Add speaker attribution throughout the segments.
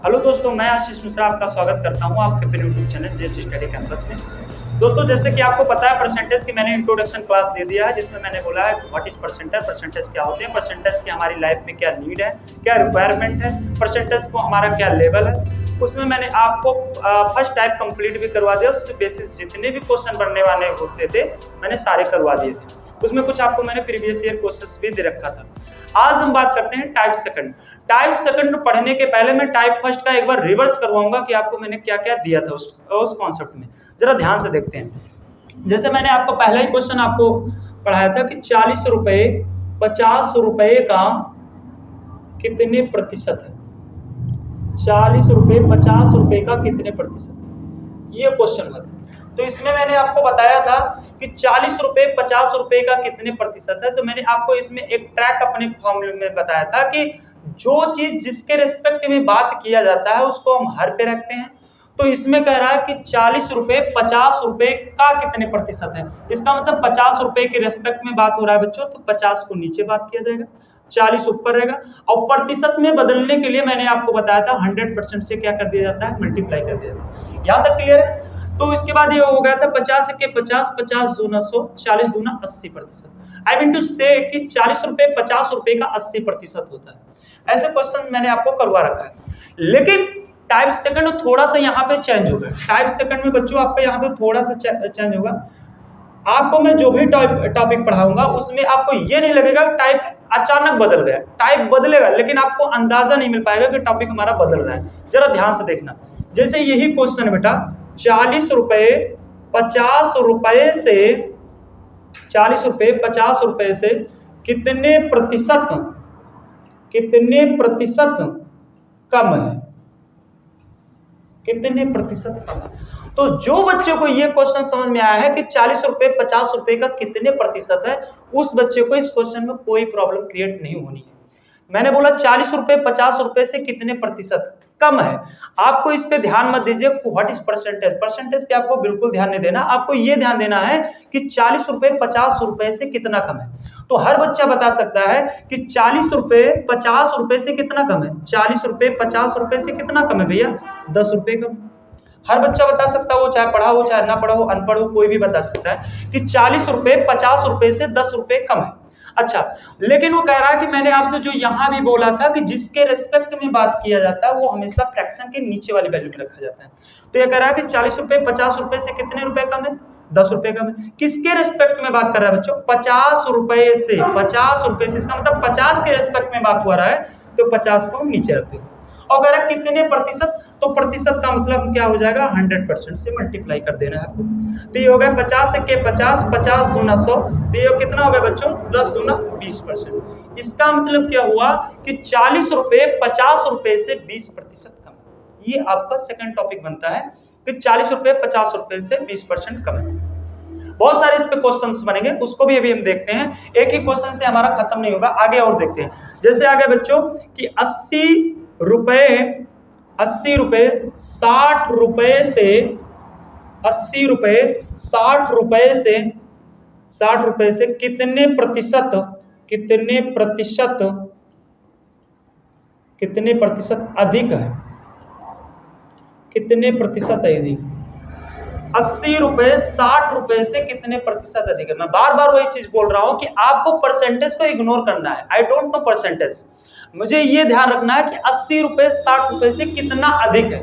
Speaker 1: Hello दोस्तों, मैं आशीष मिश्रा आपका स्वागत करता हूं आपके अपने YouTube channel JH study campus में। दोस्तों, जैसे कि आपको पता है परसेंटेज की मैंने इंट्रोडक्शन क्लास दे दिया है, जिसमें मैंने बोला है व्हाट इज परसेंटेज क्या होते हैं, परसेंटेज की हमारी लाइफ में क्या नीड है, क्या रिक्वायरमेंट है, परसेंटेज को हमारा क्या लेवल है। उसमें मैंने आपको फर्स्ट टाइप कंप्लीट भी करवा दिया। उससे बेसिस जितने भी क्वेश्चन बनने वाले होते थे मैंने सारे करवा दिए थे। उसमें कुछ आपको मैंने प्रीवियस ईयर क्वेश्चंस भी दे रखा था। आज हम बात करते हैं टाइप सेकंड। टाइप सेकंड पढ़ने के पहले मैं टाइप फर्स्ट का एक बार रिवर्स करवाऊंगा कि आपको मैंने क्या क्या दिया था उस कॉन्सेप्ट में। जरा ध्यान से देखते हैं। जैसे मैंने आपको पहला ही क्वेश्चन आपको पढ़ाया था कि 40 रुपए 50 रुपए का कितने प्रतिशत है। 40 रुपए 50 रुपए का कितने प्रतिशत है, ये क्वेश्चन हुआ था। तो इसमें मैंने आपको बताया था कि 40 रुपए 50 रुपए का कितने प्रतिशत है। तो मैंने आपको इसमें एक ट्रैक अपने फॉर्मूले में बताया था कि जो चीज जिसके रिस्पेक्ट में बात किया जाता है उसको हम हर पे रखते हैं। तो इसमें कह रहा है कि 40 रुपए 50 रुपए का कितने प्रतिशत है। इसका मतलब 50 रुपए के रेस्पेक्ट में बात हो रहा है बच्चों, तो 50 को नीचे बात किया जाएगा, 40 ऊपर रहेगा। और प्रतिशत में बदलने के लिए मैंने आपको बताया था 100% से क्या कर दिया जाता है, मल्टीप्लाई कर दिया जाता है। यहां तक क्लियर है। तो इसके बाद ये हो गया था 50 के 50, 50 दूना 100, 40 दूना 80%। आई मीन टू से कि 40 रुपए 50 रुपए का 80% होता है। ऐसे क्वेश्चन मैंने आपको करवा रखा है। लेकिन टाइप सेकंड थोड़ा सा यहाँ पे चेंज होगा। टाइप सेकंड में बच्चों आपका यहाँ पे थोड़ा सा चेंज होगा। आपको मैं जो भी टॉपिक पढ़ाऊंगा उसमें आपको ये नहीं लगेगा टाइप अचानक बदल गया। टाइप बदलेगा लेकिन आपको अंदाजा नहीं मिल पाएगा कि टॉपिक हमारा बदल रहा है। जरा ध्यान से देखना। जैसे यही क्वेश्चन है बेटा, 40 रुपए 50 रुपए से 40 रुपए 50 रुपए से कितने प्रतिशत कम है, कितने प्रतिशत कम है। तो जो बच्चों को ये क्वेश्चन समझ में आया है कि 40 रुपए 50 रुपए का कितने प्रतिशत है, उस बच्चे को इस क्वेश्चन में कोई प्रॉब्लम क्रिएट नहीं होनी है। मैंने बोला 40 रुपए 50 रुपए से कितने प्रतिशत कम है। आपको इस पे ध्यान मत दीजिए व्हाट इज परसेंटेज। परसेंटेज पे आपको बिल्कुल ध्यान नहीं देना। आपको ये ध्यान देना है कि 40 रुपए 50 रुपए से कितना कम है। तो हर बच्चा बता सकता है कि 40 रुपए 50 रुपए से कितना कम है। 40 रुपए 50 रुपए से कितना कम है भैया, 10 रुपए कम। हर बच्चा बता सकता है, वो चाहे पढ़ा हो चाहे ना पढ़ा हो, अनपढ़ हो, कोई भी बता सकता है कि 40 रुपए 50 रुपए से 10 रुपए कम है। अच्छा, लेकिन वो कह रहा है कि मैंने आपसे जो यहां भी बोला था कि जिसके रेस्पेक्ट में बात किया जाता है वो हमेशा फ्रैक्शन के नीचे वाली वैल्यू पे रखा जाता है। तो ये कह रहा है कि 40 रुपए 50 रुपए से कितने रुपए कम है, 10 रुपए कम है। किसके रेस्पेक्ट में बात कर रहा है बच्चों, 50 रुपए से। 50 रुपए से, इसका मतलब 50 के रेस्पेक्ट में बात हो रहा है, तो 50 को हम नीचे रख देंगे। और कह रहा है कितने प्रतिशत, तो प्रतिशत का मतलब क्या हो जाएगा, 100% से मल्टीप्लाई कर देना है आपको। तो ये हो गया 50 के 50, 50 दूना 100, तो ये कितना हो गया बच्चों, 10 दूना 20%। इसका मतलब क्या हुआ कि 40 रुपए 50 रुपए से 20% कम। ये आपका सेकंड टॉपिक बनता है कि 40 रुपए 50 रुपए से 20% कम है। बहुत सारे इस पे क्वेश्चंस बनेंगे, उसको भी अभी हम देखते हैं। एक ही क्वेश्चन से हमारा खत्म नहीं होगा, आगे और देखते हैं। जैसे आगे बच्चों कि 80 रुपए 60 रुपए से 80 रुपए 60 रुपए से 60 रुपए से कितने प्रतिशत अधिक है, कितने प्रतिशत अधिक। 80 रुपए 60 रुपए से कितने प्रतिशत अधिक है। मैं बार बार वही चीज बोल रहा हूं कि आपको परसेंटेज को इग्नोर करना है। आई डोंट नो परसेंटेज, मुझे ये ध्यान रखना है कि 80 रुपए 60 रुपए से कितना अधिक है।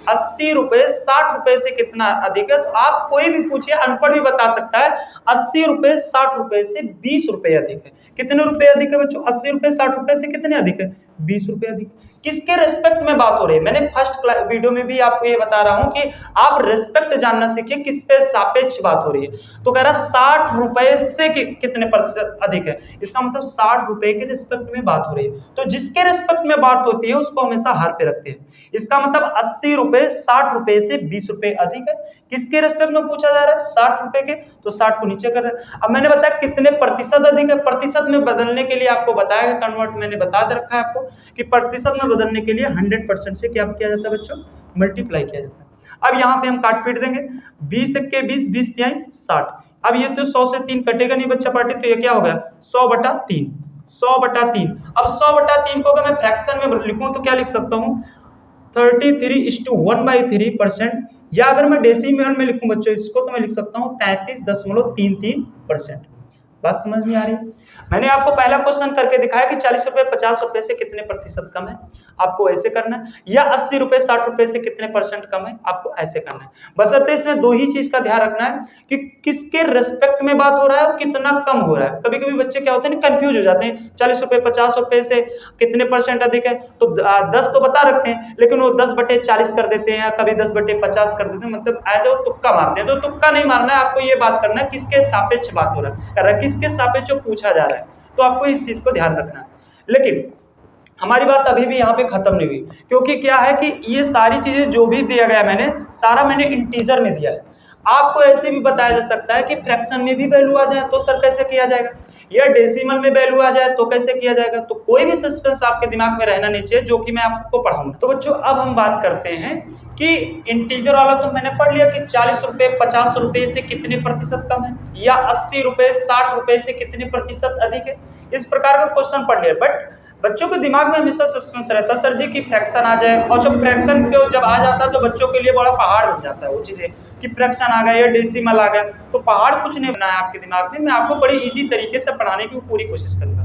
Speaker 1: 80 रुपए 60 रुपए से कितना अधिक है। तो आप कोई भी पूछिए, अनपढ़ भी बता सकता है 80 रुपए 60 रुपए से 20 रुपए अधिक है। कितने रुपए अधिक है बच्चों, 80 रुपए 60 रुपए से कितने अधिक है, 20 रुपए अधिक। किसके रेस्पेक्ट में बात हो रही है, मैंने फर्स्ट वीडियो में भी आपको ये बता रहा हूं कि आप रेस्पेक्ट जानना सीखिए, किस पे सापेक्ष बात हो रही है। तो कह रहा 60 रुपए से कितने प्रतिशत अधिक है, इसका मतलब 60 रुपए के रेस्पेक्ट में बात हो रही है। तो जिसके रेस्पेक्ट में बात होती है उसको हमेशा हर पे रखते हैं। इसका मतलब 80 रुपए 60 रुपए से 20 रुपए अधिक है। किसके रेस्पेक्ट में पूछा जा रहा है, 60 रुपए के, तो 60 को नीचे कर रहे हैं। अब मैंने बताया कितने प्रतिशत अधिक है। प्रतिशत में बदलने के लिए आपको बताया, कन्वर्ट मैंने बता दे रखा है आपको कि प्रतिशत में बदलने के लिए 100% से क्या किया जाता है बच्चों, मल्टीप्लाई किया जाता है। अब यहाँ पे हम काट पीट देंगे, 20 के 20, 20 तिहाई 60। अब ये तो 100 से 3 कटेगा नहीं बच्चा पार्टी, तो ये क्या हो गया 100/3। 100/3। अब 100/3 को अगर मैं फ्रैक्शन में लिखूं तो क्या लिख सकता हूं, 33:1/3%, या अगर मैं डेसिमल में लिखूं बच्चों इसको तो मैं लिख सकता हूं 33.33%। बात समझ में आ रही है? मैंने आपको पहला क्वेश्चन करके दिखाया कि 40 रुपए 50 रुपए से कितने प्रतिशत कम है, आपको ऐसे करना है, या 80 रुपए 60 रुपए से कितने परसेंट कम है, आपको ऐसे करना है। बशर्ते इसमें दो ही चीज का ध्यान रखना है कि किसके रेस्पेक्ट में बात हो रहा है और कितना कम हो रहा है। कभी कभी बच्चे क्या होते हैं ना, कंफ्यूज हो जाते हैं, 40 रुपए 50 रुपए से कितने परसेंट अधिक है, तो 10 तो बता रखते हैं, लेकिन वो 10/40 कर देते हैं, कभी 10/50 कर देते हैं, मतलब एज वो तुक्का मारते हैं। तो तुक्का नहीं मारना है, आपको ये बात करना है किसके सापेक्ष बात हो रहा है, किसके सापेक्ष पूछा जा रहा है, तो आपको इस चीज को ध्यान रखना है। लेकिन हमारी बात अभी भी यहाँ पे खत्म नहीं हुई, क्योंकि क्या है कि ये सारी चीजें जो भी दिया गया मैंने सारा मैंने इंटीजर में दिया है। आपको ऐसे भी बताया जा सकता है कि फ्रैक्शन में भी वैल्यू आ जाए तो सर कैसे किया जाएगा, या डेसिमल में वैल्यू आ जाए तो कैसे किया जाएगा। तो कोई भी सस्पेंस आपके दिमाग में रहना नहीं चाहिए, जो कि मैं आपको पढ़ाऊंगा। तो बच्चों अब हम बात करते हैं कि इंटीजर वाला तो मैंने पढ़ लिया कि 40 रुपए 50 रुपए से कितने प्रतिशत कम है, या 80 रुपए 60 रुपए से कितने प्रतिशत अधिक है, इस प्रकार का क्वेश्चन पढ़ लिया। बट बच्चों के दिमाग में हमेशा सस्पेंस रहता है सर जी की फ्रैक्शन आ जाए, और जब फ्रैक्शन को जब आ जाता है तो बच्चों के लिए बड़ा पहाड़ बन जाता है वो चीजें कि फ्रैक्शन आ गया या डेसिमल आ गया, तो पहाड़ कुछ नहीं बना है आपके दिमाग में। मैं आपको बड़ी इजी तरीके से पढ़ाने की पूरी कोशिश करूंगा।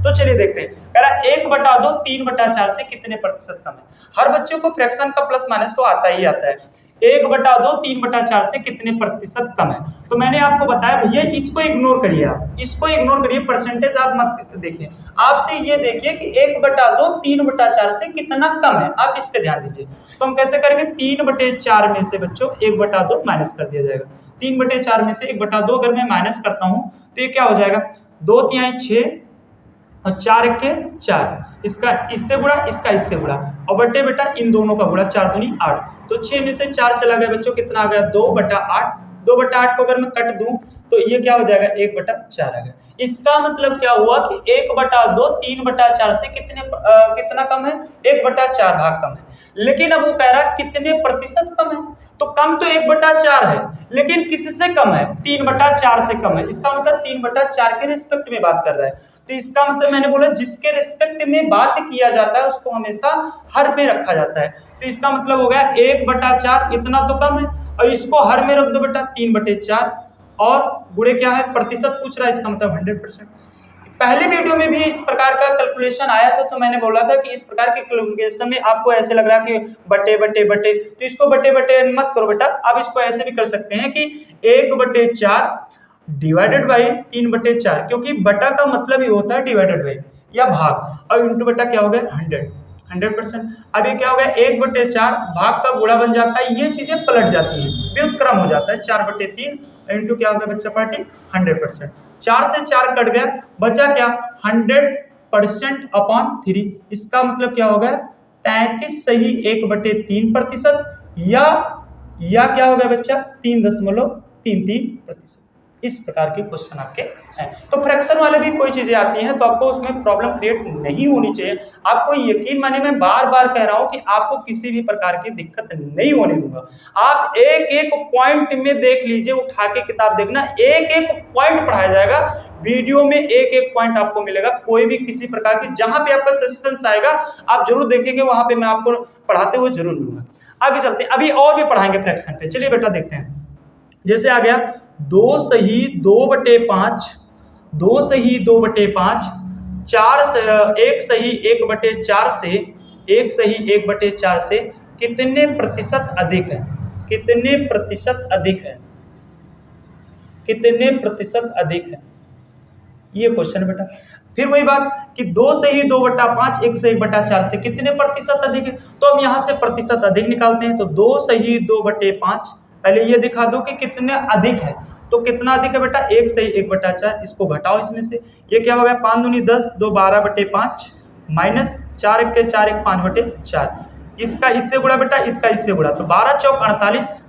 Speaker 1: तो चलिए देखते हैं, कह रहा 1/2 3/4 से कितने प्रतिशत कम है। हर बच्चों को फ्रैक्शन का प्लस माइनस तो आता ही आता है। 1/2 3/4 से कितने प्रतिशत कम है, तो मैंने आपको बताया भैया इसको इग्नोर करिए, आप इसको इग्नोर करिए, परसेंटेज आप मत देखिए। आपसे ये देखिए कि 1/2 3/4 से कितना कम है, आप इस पे ध्यान दीजिए। तो हम कैसे करेंगे, 3/4 में से बच्चों 1/2 माइनस कर दिया जाएगा। 3/4 में से 1/2 अगर मैं माइनस करता हूं तो ये क्या हो जाएगा, 2 तिहाई 6 और 4 1 4, इसका इससे गुणा इसका इससे गुणा, और बटे बेटा इन दोनों का गुणा, 4 दूनी 8, तो 6 में से 4 चला गया बच्चों, कितना आ गया 2/8। 2/8 को अगर मैं कट दूं तो ये क्या हो जाएगा 1/4 आ गया। इसका मतलब क्या हुआ कि 1/2 3/4 से कितना कम है, 1/4 भाग कम है। लेकिन अब वो कह रहा है कितने प्रतिशत कम है, तो कम तो 1/4 है, लेकिन किससे कम है, 3/4 से कम है। इसका मतलब 3/4 के रिस्पेक्ट में बात कर रहा है। तो इसका मतलब मैंने बोला जिसके रिस्पेक्ट में बात किया जाता है उसको हमेशा हर में रखा जाता है। तो इसका मतलब हो गया 1/4 इतना तो कम है, और इसको हर में रख दो बेटा 3/4, और गुणे क्या है प्रतिशत पूछ रहा है, इसका मतलब 100%। पहले वीडियो में भी इस प्रकार का कैलकुलेशन आया था, तो मैंने बोला था कि इस प्रकार के कैलकुलेशन में आपको ऐसे लग रहा है कि बटे बटे बटे, तो इसको बटे बटे मत करो बेटा, आप इसको ऐसे भी कर सकते हैं कि 1/4 डिवाइडेड बाई 3/4, क्योंकि बटा का मतलब ही होता है डिवाइडेड बाई या भाग, और इंटू बटा क्या हो गया 100%। अब ये क्या हो गया 1/4 भाग का गुणा बन जाता है, ये चीजें पलट जाती है, व्युत्क्रम हो जाता है, 4/3 इंटू क्या हो गया बच्चा पार्टी 100%। 4 से 4 कट गया, बचा क्या 100%/3, इसका मतलब क्या हो गया 33 सही 1/3%, या क्या हो गया बच्चा 3.33%। इस प्रकार के क्वेश्चन आपके हैं। तो फ्रैक्शन वाले भी कोई चीजें आती हैं तो आपको उसमें प्रॉब्लम क्रिएट नहीं होनी चाहिए। आपको यकीन माने मैं बार बार कह रहा हूं कि आपको किसी भी प्रकार की दिक्कत नहीं होने दूंगा। आप एक एक पॉइंट में देख लीजिए, उठा के किताब देखना, एक एक पॉइंट पढ़ाया जाएगा, वीडियो में एक एक पॉइंट आपको मिलेगा। कोई भी किसी प्रकार की जहां पे आपका सस्पेंस आएगा आप जरूर देखेंगे, वहां पे मैं आपको पढ़ाते हुए जरूर मिलूंगा। आगे चलते हैं, अभी और भी पढ़ाएंगे फ्रैक्शन पे। चलिए बेटा देखते हैं, जैसे आ गया 2 सही 2/5, 2 सही 2/5, 1 सही 1/4 से 1 सही 1/4 से कितने प्रतिशत अधिक है, कितने प्रतिशत अधिक है, कितने प्रतिशत अधिक है, ये क्वेश्चन बेटा। फिर वही बात कि 2 सही 2/5, 1 सही 1/4 से कितने प्रतिशत अधिक है, तो हम यहां से प्रतिशत अधिक निकालते हैं। तो 2 सही 2/5, पहले ये दिखा दो कि कितने अधिक है, तो कितना अधिक है बेटा 1 सही 1/4, इसको घटाओ इसमें से, ये क्या हो गया 5 दूनी 10, 2 12/5 माइनस 4 1 4 1 5/4, इसका इससे गुणा बेटा, इसका इससे गुणा, तो 12 चौक 48,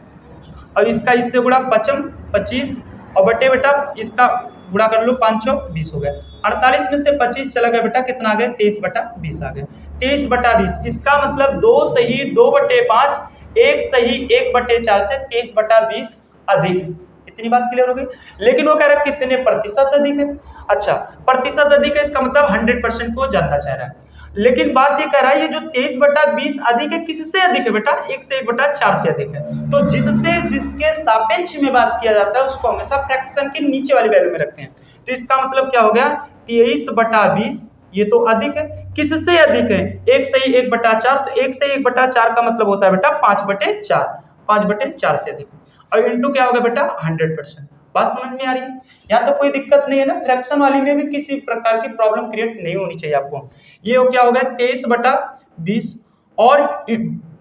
Speaker 1: और इसका इससे गुणा 5 25, और बटे बेटा इसका गुणा कर लो 5 चौक 20 हो गया। 48 में से 25 चला गया बेटा, कितना आ गया 23/20 आ गया, 23/20। इसका मतलब 2 सही 2/5, 1 सही 1/4 से 23/20 अधिक है। इतनी बात क्लियर हो गई। लेकिन वो कह रहा है कितने प्रतिशत अधिक है। अच्छा, प्रतिशत अधिक है इसका मतलब 100% को जानना चाह रहा है। लेकिन बात ये कह रहा है ये जो 23/20 अधिक है किससे अधिक है बेटा, 1 से 1/4 से अधिक है। तो जिससे जिसके सापेक्ष में बात किया जाता है उसको हमेशा फ्रैक्शन के नीचे वाली वैल्यू में रखते हैं। तो इसका मतलब क्या हो गया, 23/20 ये तो अधिक है, किससे अधिक है, 1 से 1/4। तो 1 से 1/4 का मतलब होता है बेटा 5/4, 5/4 से अधिक, और इंटू क्या होगा बेटा 100%। बात समझ में आ रही है, यहाँ तो कोई दिक्कत नहीं है ना, फ्रैक्शन वाली में भी किसी प्रकार की प्रॉब्लम क्रिएट नहीं होनी चाहिए आपको। ये हो क्या हो गया 23/20, और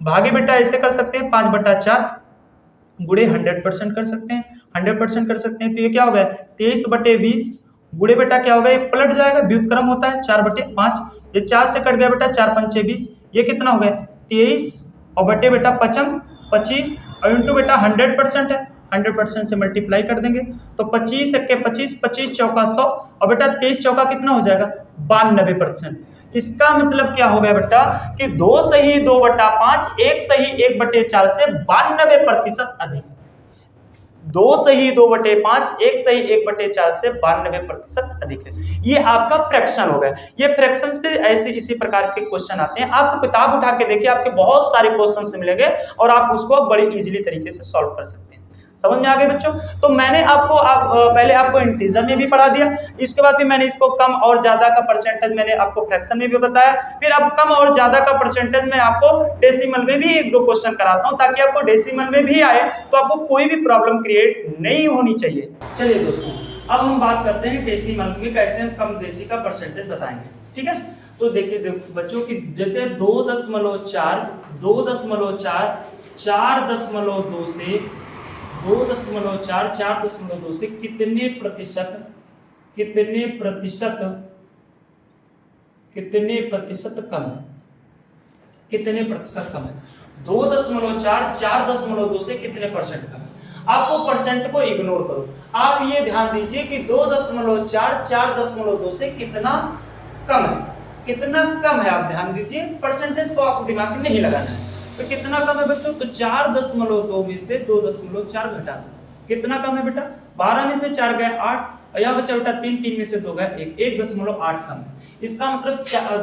Speaker 1: भागे बेटा ऐसे कर सकते हैं 5/4 गुणे 100% कर सकते हैं, 100% कर सकते हैं। तो ये क्या हो गया 23/20 गुणे बेटा क्या होगा, ये पलट जाएगा, व्युत्क्रम होता है 4/5, ये 4 से कट गया बेटा 4 पंचे 20, ये कितना हो गया 23 और बटे बेटा 25 और इंटू बेटा 100% है, 100% से मल्टीप्लाई कर देंगे तो 25 एक्के 25, 25 चौका 100 और बेटा 23 चौका कितना हो जाएगा 92%। इसका मतलब क्या हो गया बेटा कि 2 सही 2/5, 1 सही 1/4 से 92% अधिक। 2 सही 2/5, 1 सही 1/4 से 92% अधिक है। ये आपका फ्रैक्शन हो गया। ये फ्रैक्शंस पे ऐसे इसी प्रकार के क्वेश्चन आते हैं। आप किताब उठा के देखिए, आपके बहुत सारे क्वेश्चन मिलेंगे और आप उसको बड़े इजीली तरीके से सॉल्व कर सकते हैं। समझ में आ गए बच्चों? तो मैंने पहले आपको इंटीजर में भी पढ़ा दिया, इसके बाद भी मैंने इसको कम और ज्यादा का परसेंटेज मैंने आपको फ्रैक्शन में भी बताया, फिर अब कम और ज्यादा का परसेंटेज मैं आपको डेसिमल में भी 1-2 क्वेश्चन कराता हूं ताकि आपको डेसिमल में भी आए तो आपको कोई भी प्रॉब्लम क्रिएट नहीं होनी चाहिए। चलिए दोस्तों, अब हम बात करते हैं डेसिमल में कैसे हम कम देसी का परसेंटेज बताएंगे। ठीक है, तो देखिए बच्चों की जैसे 2.4, 2.4, 4.2 से 2.4, 4.2 से कितने प्रतिशत कम है, कितने प्रतिशत कम है 2.4, 4.2 से कितने परसेंट कम है। आपको परसेंट को इग्नोर करो, आप ये ध्यान दीजिए कि 2.4, 4.2 से कितना कम है, कितना कम है। आप ध्यान दीजिए, परसेंटेज को आपको दिमाग में नहीं लगाना है। तो कितना कम है बच्चों, तो 4.2 में से 2.4 घटा दो, कितना कम है बेटा 12 में से 4 गए 8, और यहाँ बचा बेटा 3, 3 में से 2 गए 1, 1.8 कम है। इसका मतलब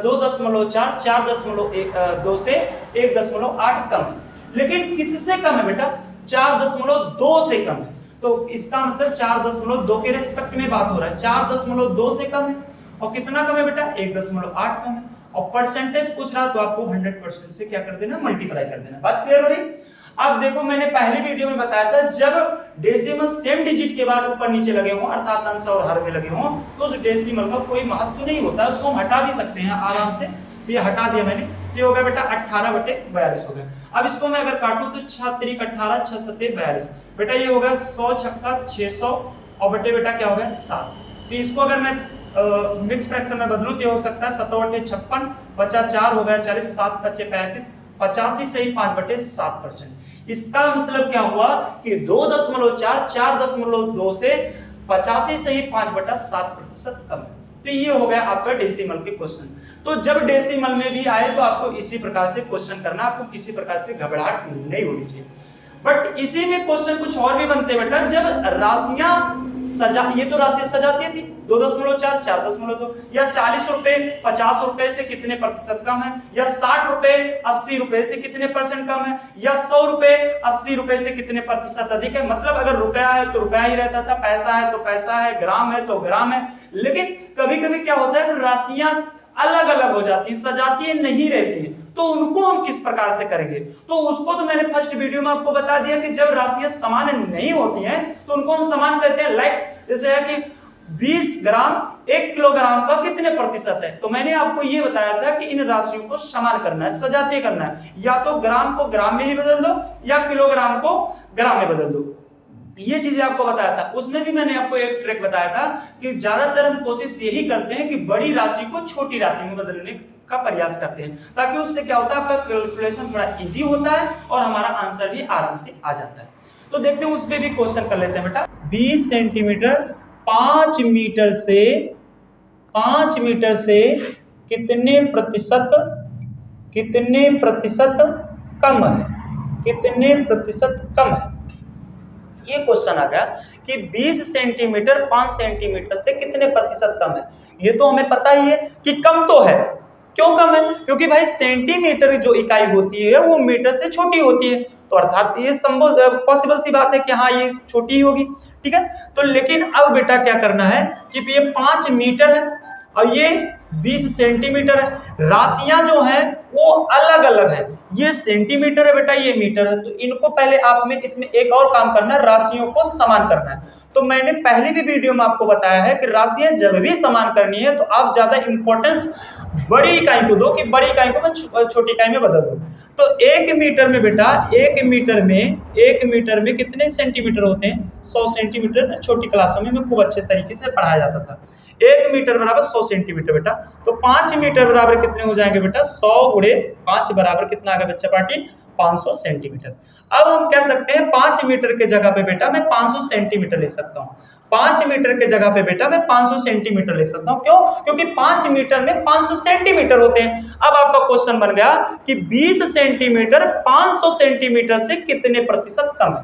Speaker 1: 2.4, 4.2 से 1.8 कम है। लेकिन किससे कम है बेटा, 4.2 से कम है। तो इसका मतलब 4.2 के रेस्पेक्ट में बात हो रहा है, 4.2 से कम है। और कितना कम है बेटा 1.8 कम है। और परसेंटेज पूछ रहा तो आपको 100% से क्या कर देना, मल्टीप्लाई कर देना। बात क्लियर हो रही? अब देखो, मैंने पहली वीडियो में बताया था जब डेसिमल सेम डिजिट के बाद ऊपर नीचे लगे हों अर्थात अंश और हर में लगे हों तो उस डेसिमल का कोई महत्व नहीं होता है, उसको हम हटा भी सकते हैं आराम से। ये हटा दिया मैंने, ये हो गया बेटा 18/42 हो गया। अब इसको मैं अगर काटूं तो 6 3 18, 6 7 42 बेटा ये हो गया 100 छक्का 600 और बटे बेटा क्या हो गया 7। तो इसको अगर मैं मिक्स फ्रैक्शन में बदलूं तो हो सकता है 7/56, बचा 4 हो गया 40, 7 × 5 35, 85 सही 5/7%। इसका मतलब क्या हुआ कि 2.4, 4.2 से 85 सही 5/7% कम है। तो ये हो गया आपका डेसिमल के क्वेश्चन। तो जब डेसिमल में भी आए तो आपको इसी प्रकार से क्वेश्चन करना, आपको किसी प्रकार से घबराहट नहीं होनी चाहिए। बट इसी में क्वेश्चन कुछ और भी बनते हैं बेटा, जब राशियां ये तो राशियां सजाती थी 2.4, 4.2, या 40 रुपए 50 रुपए से कितने प्रतिशत कम है, या 60 रुपए 80 रुपए से कितने परसेंट कम है, या 100 रुपए 80 रुपए से कितने प्रतिशत अधिक है। मतलब अगर रुपया है तो रुपया ही रहता था, पैसा है तो पैसा है, ग्राम है तो ग्राम है। लेकिन कभी कभी क्या होता है, राशियां अलग अलग हो जाती है, सजाती नहीं रहती है, तो उनको हम किस प्रकार से करेंगे। तो उसको तो मैंने फर्स्ट वीडियो में आपको बता दिया कि जब राशियां समान नहीं होती हैं तो उनको हम समान कहते हैं। लाइक जैसे है कि 20 ग्राम 1 किलोग्राम का कितने प्रतिशत है, तो मैंने आपको ये बताया था कि इन राशियों को समान करना है, सजाते करना है। या तो ग्राम को ग्राम में ही बदल दो या किलोग्राम को ग्राम में बदल दो, ये चीजें आपको बताया था। उसमें भी मैंने आपको एक ट्रिक बताया था कि ज्यादातर हम कोशिश यही करते हैं कि बड़ी राशि को छोटी राशि में बदलने का प्रयास करते हैं, ताकि उससे क्या होता है आपका कैलकुलेशन थोड़ा इजी होता है और हमारा आंसर भी आराम से आ जाता है। तो देखते हैं उसमें भी क्वेश्चन कर लेते हैं बेटा। 20 सेंटीमीटर 5 मीटर से कितने प्रतिशत कम है, कितने प्रतिशत कम है। ये क्वेश्चन आ गया कि 20 सेंटीमीटर 5 सेंटीमीटर से कितने प्रतिशत कम है। ये तो हमें पता ही है कि कम तो है, क्यों कम है? क्योंकि भाई सेंटीमीटर जो इकाई होती है वो मीटर से छोटी होती है, तो अर्थात ये संभव पॉसिबल सी बात है कि हाँ ये छोटी ही होगी। ठीक है, तो लेकिन अब बेटा क्या करना है कि ये 5 मीटर है और ये 20 सेंटीमीटर है। राशियां जो हैं वो अलग अलग है, ये सेंटीमीटर है बेटा, ये मीटर है। तो इनको पहले आप में इसमें एक और काम करना है, राशियों को समान करना है। तो मैंने पहले भी वीडियो में आपको बताया है कि राशियां जब भी समान करनी है तो आप ज्यादा इंपॉर्टेंस बड़ी इकाई को दो कि बड़ी इकाई को मैं छोटी इकाई में बदल दूं। तो 1 मीटर में बेटा, 1 मीटर में कितने सेंटीमीटर होते हैं? 100 सेंटीमीटर। छोटी क्लासों में मैं खूब अच्छे तरीके से पढ़ाया जाता था। 1 मीटर बराबर 100 सेंटीमीटर बेटा। तो 5 मीटर बराबर कितने हो जाएंगे बेटा? 100 गुणे 5 बराबर कितना आ गया बच्चा पार्टी? 500 सेंटीमीटर। अब हम कह सकते हैं 5 मीटर के जगह पे बेटा मैं 500 सेंटीमीटर ले सकता हूँ। 5 मीटर के जगह पे बेटा मैं 500 सेंटीमीटर ले सकता हूँ। क्यों? क्योंकि 5 मीटर में 500 सेंटीमीटर होते हैं। अब आपका क्वेश्चन बन गया कि 20 सेंटीमीटर 500 सेंटीमीटर से कितने प्रतिशत कम है?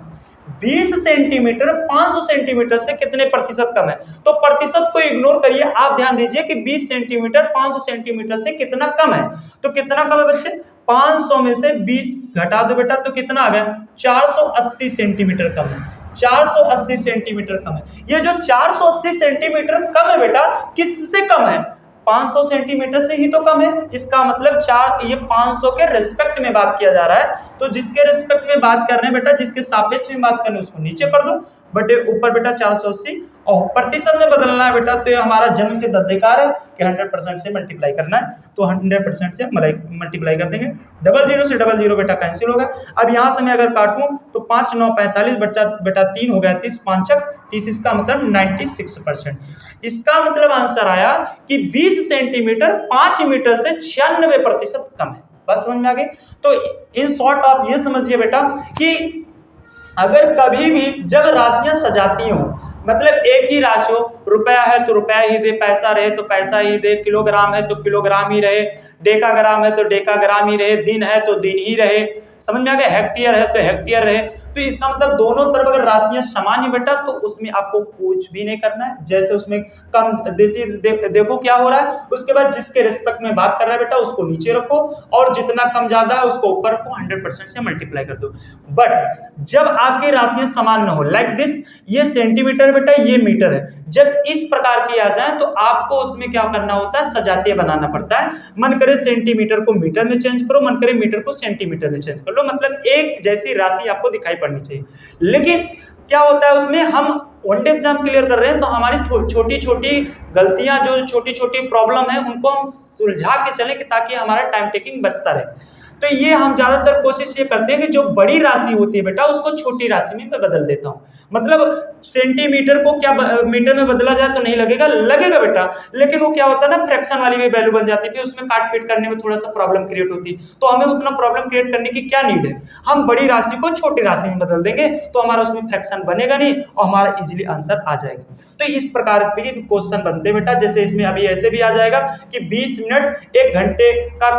Speaker 1: 20 सेंटीमीटर 500 सेंटीमीटर से कितने प्रतिशत कम है? तो प्रतिशत को इग्नोर करिए, आप ध्यान दीजिए कि 20 सेंटीमीटर 500 सेंटीमीटर से कितना कम है। तो कितना कम है बच्चे? 500 में से 20 घटा दो बेटा, तो कितना आ गया? 480 सेंटीमीटर कम है। 480 सेंटीमीटर कम है। ये जो 480 सेंटीमीटर कम है बेटा, किससे कम है? 500 सेंटीमीटर से ही तो कम है। इसका मतलब ये 500 के रिस्पेक्ट में बात किया जा रहा है। तो जिसके रिस्पेक्ट में बात कर रहे हैं बेटा, जिसके सापेक्ष में बात कर रहे हैं उसको नीचे कर दो, बटे ऊपर बेटा 480, और प्रतिशत में बदलना है बेटा। तो ये हमारा जन्म सिद्ध अधिकार है कि 100% से मल्टीप्लाई करना है। तो 100% से मल्टीप्लाई कर देंगे। 00 से 00 बेटा कैंसिल होगा। अब यहाँ से मैं अगर काटूं तो 5 9 45 बेटा 3 हो गया 30 5 30, इसका मतलब 96%। इसका मतलब आंसर आया कि 20 सेंटीमीटर 5 मीटर से 96% कम है। बस समझ में आ गई? तो इन शॉर्ट आप ये समझिए बेटा कि अगर कभी भी जब राशियां सजाती हो, मतलब एक ही राशि हो, रुपया है तो रुपया ही दे, पैसा रहे तो पैसा ही दे, किलोग्राम है तो किलोग्राम ही रहे, डेकाग्राम है तो डेकाग्राम ही रहे, दिन है तो दिन ही रहे, समझ में आ गया? हेक्टेयर है तो हेक्टेयर रहे। तो इसका मतलब दोनों तरफ अगर राशियां समान ही बेटा तो उसमें आपको कुछ भी नहीं करना है। जैसे उसमें कम देखो क्या हो रहा है, उसके बाद जिसके रिस्पेक्ट में बात कर रहा है बेटा उसको नीचे रखो, और जितना कम ज्यादा है उसको ऊपर को 100% से मल्टीप्लाई कर दो। बट जब आपकी राशियां समान न हो, लाइक दिस, ये सेंटीमीटर बेटा ये मीटर है, जब इस प्रकार की आ जाए तो आपको उसमें क्या करना होता है? सजातीय बनाना पड़ता है। मन करे सेंटीमीटर को मीटर में चेंज करो, मन करे मीटर को सेंटीमीटर में चेंज कर लो, मतलब एक जैसी राशि आपको दिखाई पड़नी चाहिए। लेकिन क्या होता है उसमें, हम वन डे एग्जाम क्लियर कर रहे हैं तो हमारी छोटी छोटी गलतियां, जो छोटी छोटी प्रॉब्लम है, उनको हम सुलझा के चलें कि ताकि हमारा टाइम टेकिंग बचता रहे। तो ये हम ज्यादातर कोशिश ये करते हैं कि जो बड़ी राशि होती है बेटा उसको छोटी राशि में मैं बदल देता हूँ। मतलब सेंटीमीटर को क्या मीटर में बदला जाए तो नहीं लगेगा बेटा, लेकिन वो क्या होता है ना, फ्रैक्शन वाली भी वैल्यू बन जाती है, उसमें काट पीट करने में थोड़ा सा प्रॉब्लम क्रिएट होती है। तो हमें उतना प्रॉब्लम क्रिएट करने की क्या नीड है? हम बड़ी राशि को छोटी राशि में बदल देंगे तो हमारा उसमें फ्रैक्शन बनेगा नहीं और हमारा इजीली आंसर आ जाएगा। तो इस प्रकार के क्वेश्चन बनते हैं बेटा। जैसे इसमें अभी ऐसे भी आ जाएगा कि 20 मिनट 1 घंटे का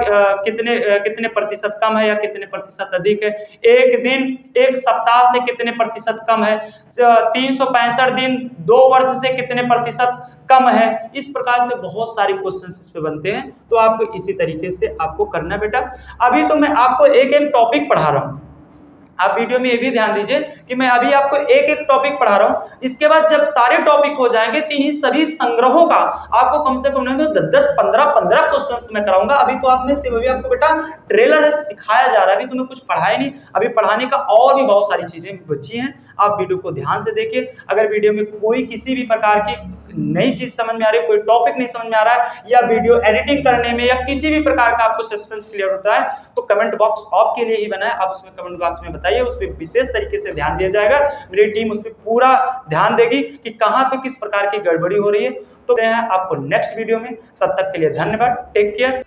Speaker 1: कितने प्रतिशत कम है या कितने प्रतिशत अधिक है, एक दिन 1 सप्ताह से कितने प्रतिशत कम है, 365 दिन 2 वर्ष से कितने प्रतिशत कम है। इस प्रकार से बहुत सारे क्वेश्चंस इस पे बनते हैं। तो आपको इसी तरीके से आपको करना बेटा। अभी तो मैं आपको एक एक टॉपिक पढ़ा रहा हूं, आप वीडियो में ये भी ध्यान दीजिए कि मैं अभी आपको एक एक टॉपिक पढ़ा रहा हूं। इसके बाद जब सारे टॉपिक हो जाएंगे तो इन सभी संग्रहों का आपको कम से कम 10-15 क्वेश्चंस मैं कराऊंगा। अभी तो आप में सिर्फ अभी आपको बेटा ट्रेलर है, सिखाया जा रहा है, अभी तो मैं कुछ पढ़ाया नहीं, अभी पढ़ाने का और भी बहुत सारी चीजें बची हैं। आप वीडियो को ध्यान से देखिए। अगर वीडियो में कोई किसी भी प्रकार की नई चीज समझ में आ रही है, कोई टॉपिक नहीं समझ में आ रहा है, या वीडियो एडिटिंग करने में या किसी भी प्रकार का आपको सस्पेंस क्लियर होता है, तो कमेंट बॉक्स आपके लिए ही बना है। आप उसमें कमेंट बॉक्स में बताइए, उस पर विशेष तरीके से ध्यान दिया जाएगा। मेरी टीम उस पर पूरा ध्यान देगी कि कहां पे किस प्रकार की गड़बड़ी हो रही है। तो आपको नेक्स्ट वीडियो में, तब तक के लिए धन्यवाद, टेक केयर।